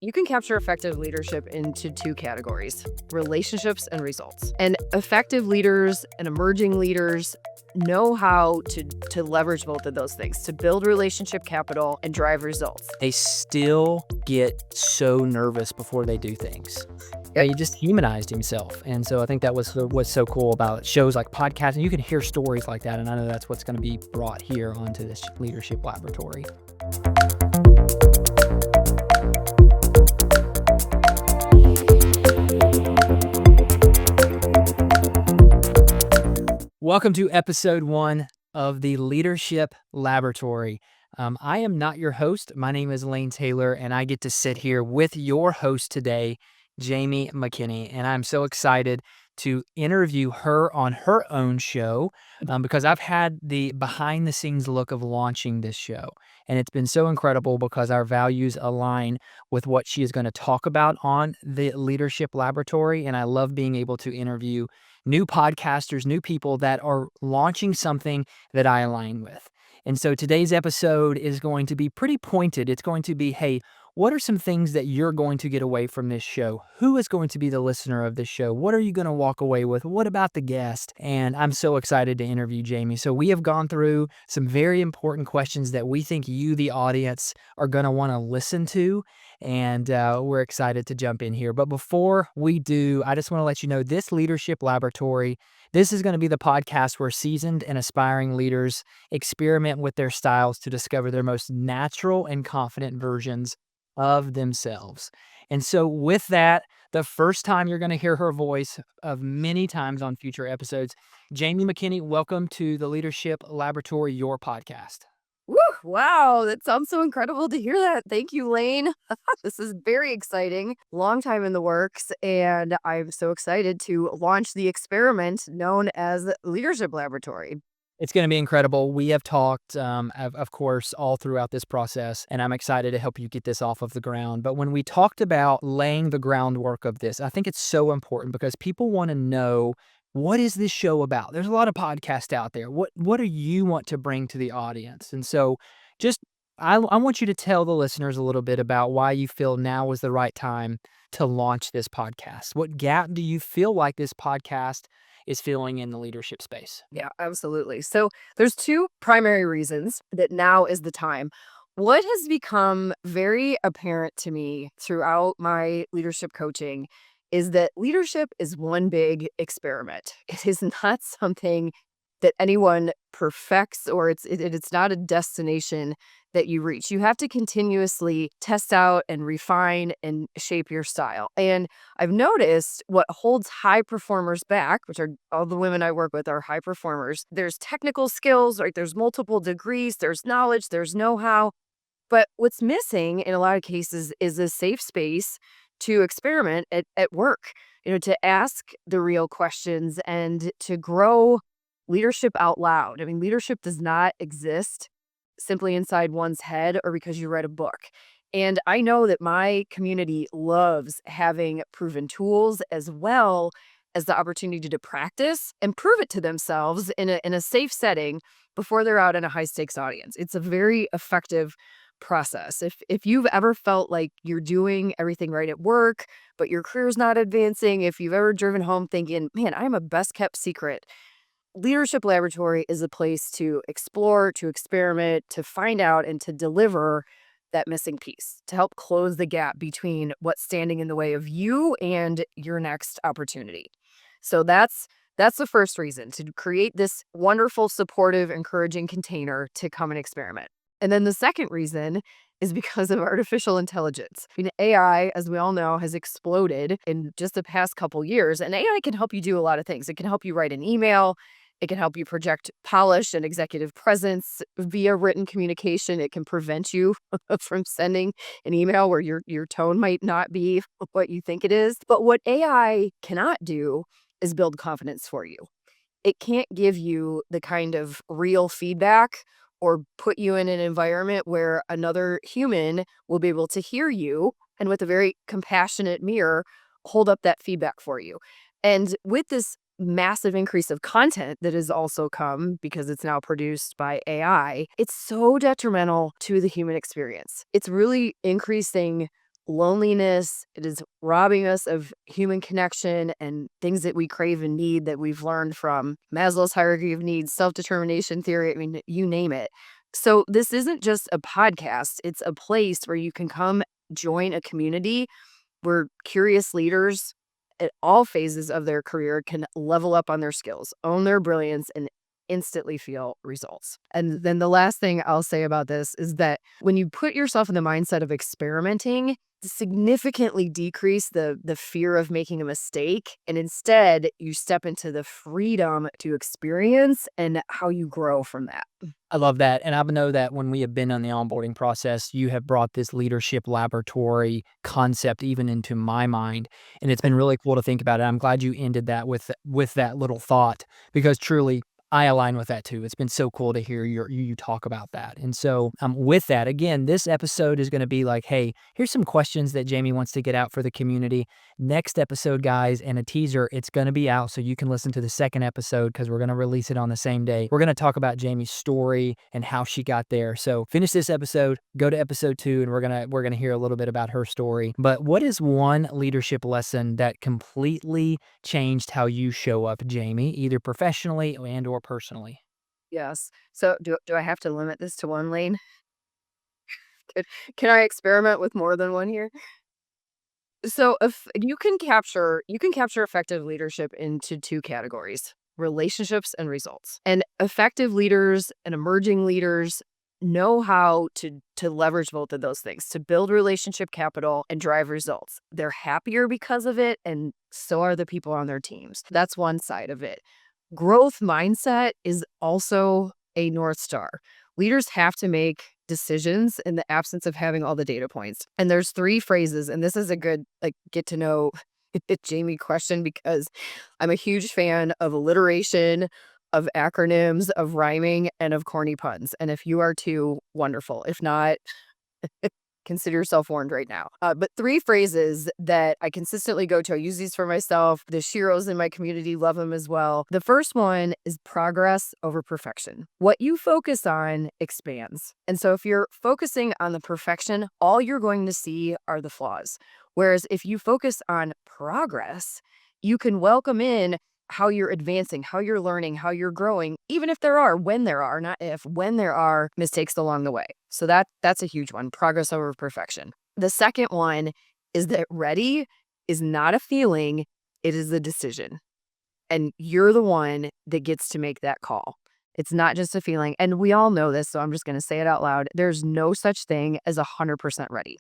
You can capture effective leadership into two categories: relationships and results. And effective leaders and emerging leaders know how to leverage both of those things to build relationship capital and drive results. They still get so nervous before they do things. Yeah, he just humanized himself. And so I think that was what's so cool about shows like podcasting. You can hear stories like that. And I know that's what's going to be brought here onto this leadership laboratory. Welcome to episode 1 of the Leadership Laboratory. I am not your host. My name is Lane Taylor, and I get to sit here with your host today, Jamie McKinney. And I'm so excited to interview her on her own show because I've had the behind-the-scenes look of launching this show. And it's been so incredible because our values align with what she is going to talk about on the Leadership Laboratory. And I love being able to interview new podcasters, new people that are launching something that I align with. And so today's episode is going to be pretty pointed. It's going to be, hey, what are some things that you're going to get away from this show? Who is going to be the listener of this show? What are you going to walk away with? What about the guest? And I'm so excited to interview Jamie. So we have gone through some very important questions that we think you, the audience, are going to want to listen to. And we're excited to jump in here. But before we do, I just want to let you know this Leadership Laboratory, this is going to be the podcast where seasoned and aspiring leaders experiment with their styles to discover their most natural and confident versions of themselves. And so with that, the first time you're going to hear her voice of many times on future episodes, Jamie McKinney, welcome to the Leadership Laboratory, your podcast. Woo! Wow, that sounds so incredible to hear that. Thank you, Lane. This is very exciting. Long time in the works, and I'm so excited to launch the experiment known as Leadership Laboratory. It's going to be incredible. We have talked, of course, all throughout this process, and I'm excited to help you get this off of the ground. But when we talked about laying the groundwork of this, I think it's so important because people want to know, what is this show about? There's a lot of podcasts out there. What do you want to bring to the audience? And so I want you to tell the listeners a little bit about why you feel now was the right time to launch this podcast. What gap do you feel like this podcast is filling in the leadership space? Yeah, absolutely. So there's two primary reasons that now is the time. What has become very apparent to me throughout my leadership coaching is that leadership is one big experiment. It is not something that anyone perfects, or it's not a destination that you reach. You have to continuously test out and refine and shape your style. And I've noticed what holds high performers back, which are all the women I work with are high performers. There's technical skills, right? There's multiple degrees, there's knowledge, there's know-how. But what's missing in a lot of cases is a safe space to experiment at work, to ask the real questions and to grow leadership out loud. I mean, leadership does not exist simply inside one's head or because you read a book. And I know that my community loves having proven tools as well as the opportunity to practice and prove it to themselves in a safe setting before they're out in a high stakes audience. It's a very effective process. If you've ever felt like you're doing everything right at work, but your career's not advancing, if you've ever driven home thinking, man, I'm a best kept secret, Leadership Laboratory is a place to explore, to experiment, to find out, and to deliver that missing piece to help close the gap between what's standing in the way of you and your next opportunity. So that's the first reason, to create this wonderful, supportive, encouraging container to come and experiment. And then the second reason is because of artificial intelligence. I mean, AI, as we all know, has exploded in just the past couple years, and AI can help you do a lot of things. It can help you write an email. It can help you project polish and executive presence via written communication. It can prevent you from sending an email where your tone might not be what you think it is. But what AI cannot do is build confidence for you. It can't give you the kind of real feedback or put you in an environment where another human will be able to hear you and with a very compassionate mirror, hold up that feedback for you. And with this massive increase of content that has also come because it's now produced by AI, it's so detrimental to the human experience. It's really increasing loneliness. It is robbing us of human connection and things that we crave and need that we've learned from Maslow's hierarchy of needs, self-determination theory. I mean, you name it. So this isn't just a podcast. It's a place where you can come join a community where curious leaders at all phases of their career can level up on their skills, own their brilliance, and instantly feel results. And then the last thing I'll say about this is that when you put yourself in the mindset of experimenting, significantly decrease the fear of making a mistake, and instead you step into the freedom to experience and how you grow from that. I love that, and I know that when we have been on the onboarding process, you have brought this leadership laboratory concept even into my mind, and it's been really cool to think about it. I'm glad you ended that with that little thought because truly I align with that too. It's been so cool to hear you talk about that. And so, with that, again, this episode is going to be like, hey, here's some questions that Jamie wants to get out for the community. Next episode, guys, and a teaser, it's going to be out so you can listen to the second episode because we're going to release it on the same day. We're going to talk about Jamie's story and how she got there. So finish this episode, go to episode 2, and we're gonna hear a little bit about her story. But what is one leadership lesson that completely changed how you show up, Jamie, either professionally and or personally? Yes. So do I have to limit this to one lane? Can, can I experiment with more than one here? So if you can capture effective leadership into two categories: relationships and results. And effective leaders and emerging leaders know how to leverage both of those things to build relationship capital and drive results. They're happier because of it, and so are the people on their teams. That's one side of it. Growth mindset is also a North Star. Leaders have to make decisions in the absence of having all the data points. And there's three phrases, and this is a good get to know Jamie question because I'm a huge fan of alliteration, of acronyms, of rhyming, and of corny puns. And if you are too, wonderful. If not, consider yourself warned right now. But three phrases that I consistently go to. I use these for myself. The Shiros in my community love them as well. The first one is progress over perfection. What you focus on expands. And so if you're focusing on the perfection, all you're going to see are the flaws. Whereas if you focus on progress, you can welcome in how you're advancing, how you're learning, how you're growing, even if there are, when there are, not if, when there are mistakes along the way. So that's a huge one, progress over perfection. The second one is that ready is not a feeling, it is a decision. And you're the one that gets to make that call. It's not just a feeling. And we all know this, so I'm just going to say it out loud. There's no such thing as 100% ready.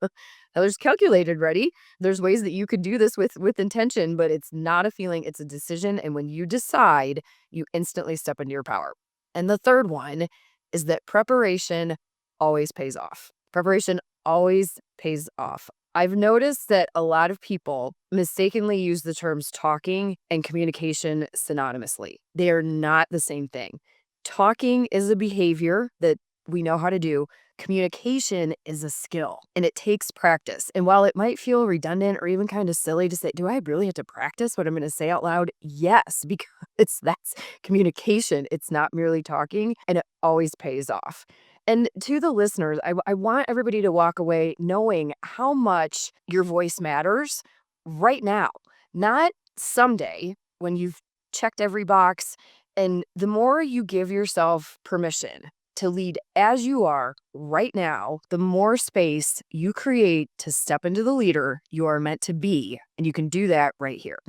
Now, there's calculated ready. There's ways that you could do this with intention, but it's not a feeling, it's a decision. And when you decide, you instantly step into your power. And the third one is that preparation always pays off. Preparation always pays off. I've noticed that a lot of people mistakenly use the terms talking and communication synonymously. They are not the same thing. Talking is a behavior that we know how to do. Communication is a skill and it takes practice. And while it might feel redundant or even kind of silly to say, do I really have to practice what I'm going to say out loud? Yes, because that's communication. It's not merely talking, and it always pays off. And to the listeners, I want everybody to walk away knowing how much your voice matters right now, not someday when you've checked every box. And the more you give yourself permission to lead as you are right now, the more space you create to step into the leader you are meant to be. And you can do that right here.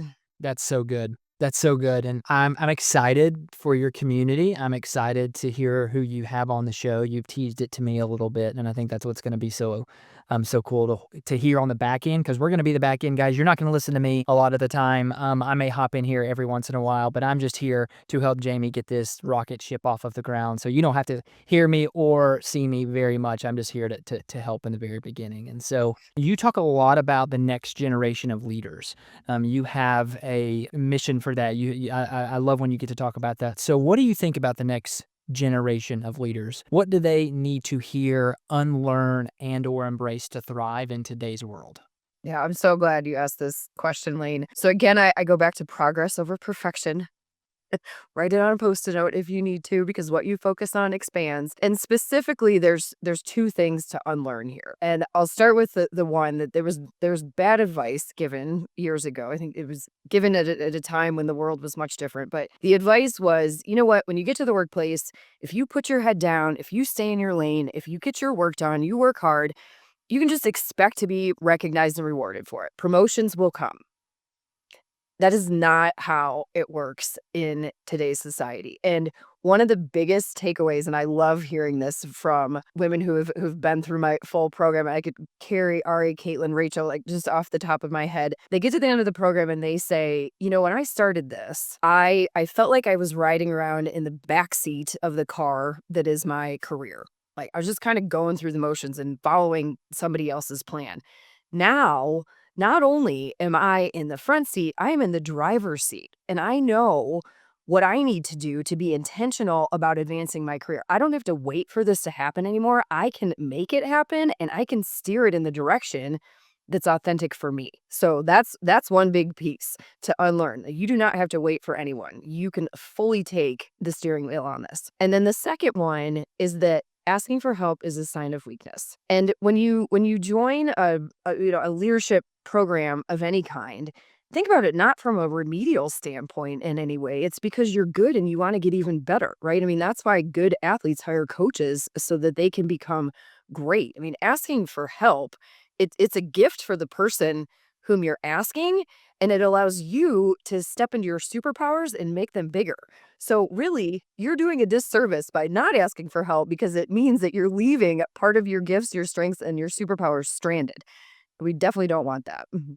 That's so good. That's so good, and I'm excited for your community. I'm excited to hear who you have on the show. You've teased it to me a little bit, and I think that's what's going to be so cool to hear on the back end because we're going to be the back end guys. You're not going to listen to me a lot of the time. I may hop in here every once in a while, but I'm just here to help Jamie get this rocket ship off of the ground. So you don't have to hear me or see me very much. I'm just here to help in the very beginning. And so you talk a lot about the next generation of leaders. You have a mission for that. I love when you get to talk about that. So what do you think about the next generation of leaders? What do they need to hear, unlearn, and or embrace to thrive in today's world? Yeah, I'm so glad you asked this question, Lane. So again, I go back to progress over perfection. Write it on a Post-it note if you need to, because what you focus on expands. And specifically, there's two things to unlearn here. And I'll start with the one that there was bad advice given years ago. I think it was given at a time when the world was much different. But the advice was, you know what, when you get to the workplace, if you put your head down, if you stay in your lane, if you get your work done, you work hard, you can just expect to be recognized and rewarded for it. Promotions will come. That is not how it works in today's society. And one of the biggest takeaways, and I love hearing this from women who've been through my full program. I could carry Ari, Caitlin, Rachel, like just off the top of my head. They get to the end of the program and they say, you know, when I started this, I felt like I was riding around in the back seat of the car that is my career. Like I was just kind of going through the motions and following somebody else's plan. Now, not only am I in the front seat, I am in the driver's seat, and I know what I need to do to be intentional about advancing my career. I don't have to wait for this to happen anymore. I can make it happen, and I can steer it in the direction that's authentic for me. So that's one big piece to unlearn. You do not have to wait for anyone. You can fully take the steering wheel on this. And then the second one is that asking for help is a sign of weakness. And when you join a leadership program of any kind, think about it not from a remedial standpoint in any way. It's because you're good and you want to get even better, right? I mean, that's why good athletes hire coaches so that they can become great. I mean, asking for help, it's a gift for the person whom you're asking, and it allows you to step into your superpowers and make them bigger. So really, you're doing a disservice by not asking for help because it means that you're leaving part of your gifts, your strengths, and your superpowers stranded. We definitely don't want that. Mhm.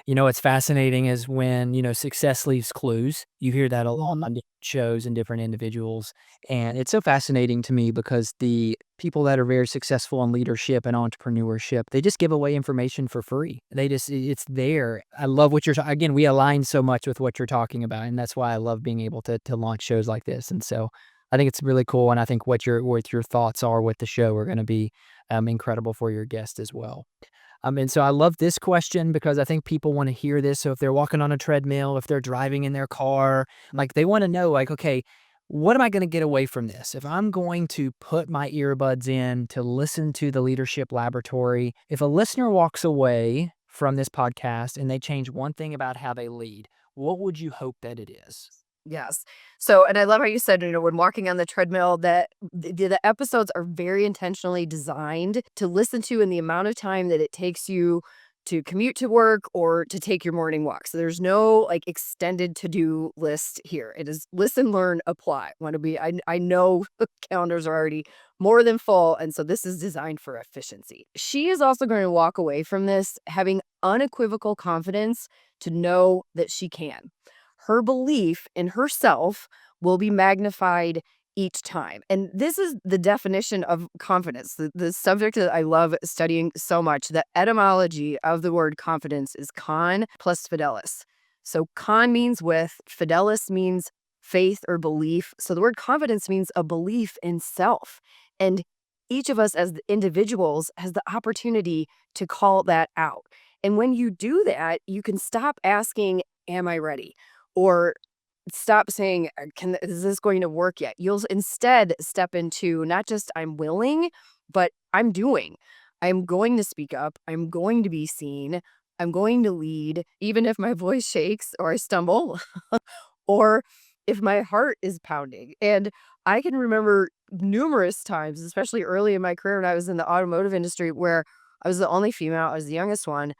You know, what's fascinating is when, success leaves clues. You hear that a lot on different shows and different individuals. And it's so fascinating to me because the people that are very successful in leadership and entrepreneurship, they just give away information for free. It's there. I love what again, we align so much with what you're talking about. And that's why I love being able to launch shows like this. And so I think it's really cool. And I think what your thoughts are with the show are going to be incredible for your guest as well. And so I love this question because I think people want to hear this. So if they're walking on a treadmill, if they're driving in their car, like they want to know, like, okay, what am I going to get away from this? If I'm going to put my earbuds in to listen to the Leadership Laboratory, if a listener walks away from this podcast and they change one thing about how they lead, what would you hope that it is? Yes. So, and I love how you said, when walking on the treadmill, that the episodes are very intentionally designed to listen to in the amount of time that it takes you to commute to work or to take your morning walk. So there's no like extended to-do list here. It is listen, learn, apply. Want to be, I know calendars are already more than full. And so this is designed for efficiency. She is also going to walk away from this having unequivocal confidence to know that she can. Her belief in herself will be magnified each time. And this is the definition of confidence. The subject that I love studying so much, the etymology of the word confidence is con plus fidelis. So con means with, fidelis means faith or belief. So the word confidence means a belief in self. And each of us as individuals has the opportunity to call that out. And when you do that, you can stop asking, am I ready? Or stop saying, is this going to work yet? You'll instead step into not just I'm willing, but I'm doing. I'm going to speak up. I'm going to be seen. I'm going to lead, even if my voice shakes or I stumble or if my heart is pounding. And I can remember numerous times, especially early in my career when I was in the automotive industry, where I was the only female, I was the youngest one.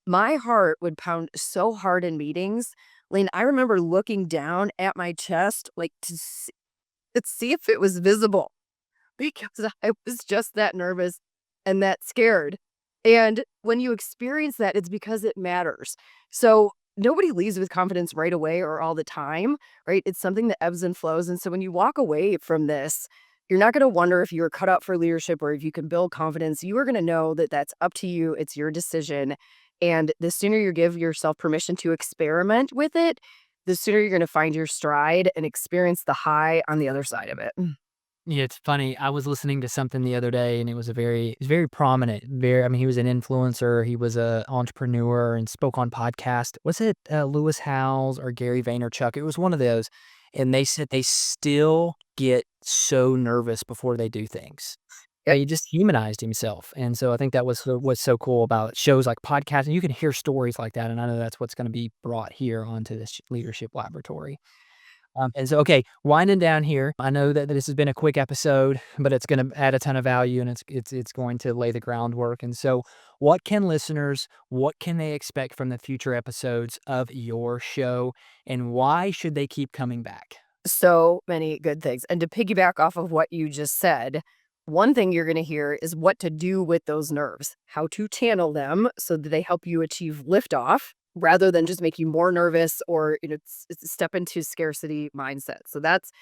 My heart would pound so hard in meetings. Lane, I remember looking down at my chest, like to see if it was visible because I was just that nervous and that scared. And when you experience that, it's because it matters. So nobody leaves with confidence right away or all the time, right? It's something that ebbs and flows. And so when you walk away from this, you're not going to wonder if you were cut out for leadership or if you can build confidence. You are going to know that that's up to you. It's your decision. And the sooner you give yourself permission to experiment with it, the sooner you're going to find your stride and experience the high on the other side of it. Yeah, it's funny. I was listening to something the other day, and it was very prominent. I mean, he was an influencer, he was a entrepreneur, and spoke on podcast. Was it Lewis Howes or Gary Vaynerchuk? It was one of those, and they said they still get so nervous before they do things. Yep. He just humanized himself, and so I think that was what's so cool about shows like podcasting. You can hear stories like that, and I know that's what's gonna be brought here onto this leadership laboratory. And so, okay, winding down here, I know that this has been a quick episode, but it's gonna add a ton of value, and it's going to lay the groundwork. And so, what can they expect from the future episodes of your show, and why should they keep coming back? So many good things. And to piggyback off of what you just said, one thing you're going to hear is what to do with those nerves, how to channel them so that they help you achieve liftoff rather than just make you more nervous or it's step into scarcity mindset. So that's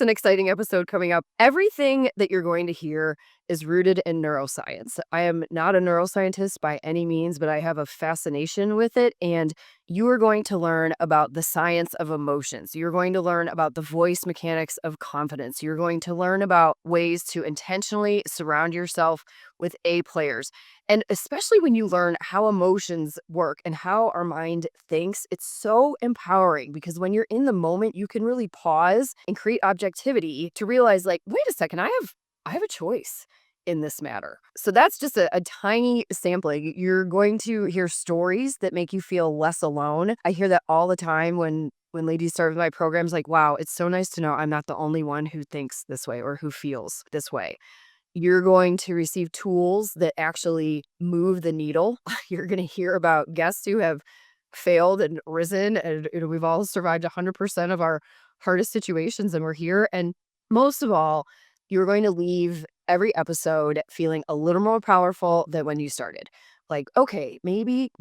an exciting episode coming up. Everything that you're going to hear is rooted in neuroscience. I am not a neuroscientist by any means, but I have a fascination with it, and you are going to learn about the science of emotions. You're going to learn about the voice mechanics of confidence. You're going to learn about ways to intentionally surround yourself with A players. And especially when you learn how emotions work and how our mind thinks, it's so empowering because when you're in the moment, you can really pause and create objectivity to realize, like, wait a second, I have a choice in this matter. So that's just a tiny sampling. You're going to hear stories that make you feel less alone. I hear that all the time when ladies start with my programs, like, wow, it's so nice to know I'm not the only one who thinks this way or who feels this way. You're going to receive tools that actually move the needle. You're going to hear about guests who have failed and risen, and we've all survived 100% of our hardest situations, and we're here. And most of all, you're going to leave every episode feeling a little more powerful than when you started. Like, okay, maybe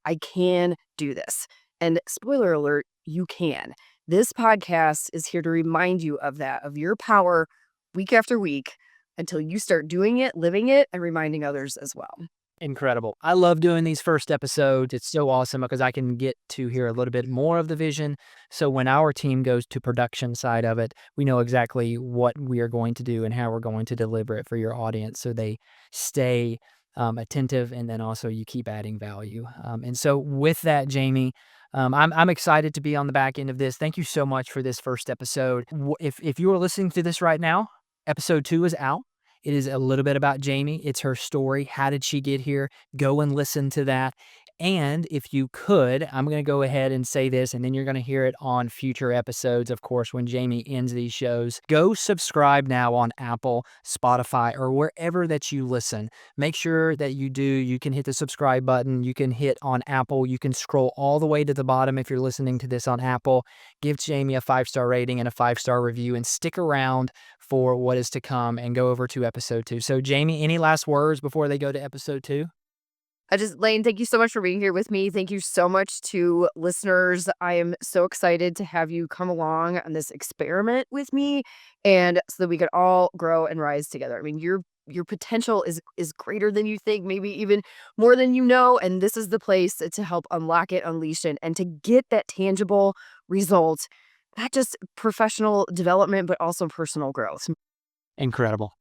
I can do this. And spoiler alert, you can. This podcast is here to remind you of that, of your power week after week until you start doing it, living it, and reminding others as well. Incredible. I love doing these first episodes. It's so awesome because I can get to hear a little bit more of the vision. So when our team goes to production side of it, we know exactly what we are going to do and how we're going to deliver it for your audience. So they stay attentive, and then also you keep adding value. And so with that, Jamie, I'm excited to be on the back end of this. Thank you so much for this first episode. If you are listening to this right now, episode 2 is out. It is a little bit about Jamie. It's her story. How did she get here? Go and listen to that. And if you could, I'm going to go ahead and say this, and then you're going to hear it on future episodes, of course, when Jamie ends these shows. Go subscribe now on Apple, Spotify, or wherever that you listen. Make sure that you do. You can hit the subscribe button. You can hit on Apple. You can scroll all the way to the bottom if you're listening to this on Apple. Give Jamie a 5-star rating and a 5-star review, and stick around for what is to come and go over to episode 2. So, Jamie, any last words before they go to episode 2? Lane, thank you so much for being here with me. Thank you so much to listeners. I am so excited to have you come along on this experiment with me and so that we could all grow and rise together. I mean, your potential is greater than you think, maybe even more than you know. And this is the place to help unlock it, unleash it, and to get that tangible result, not just professional development, but also personal growth. Incredible.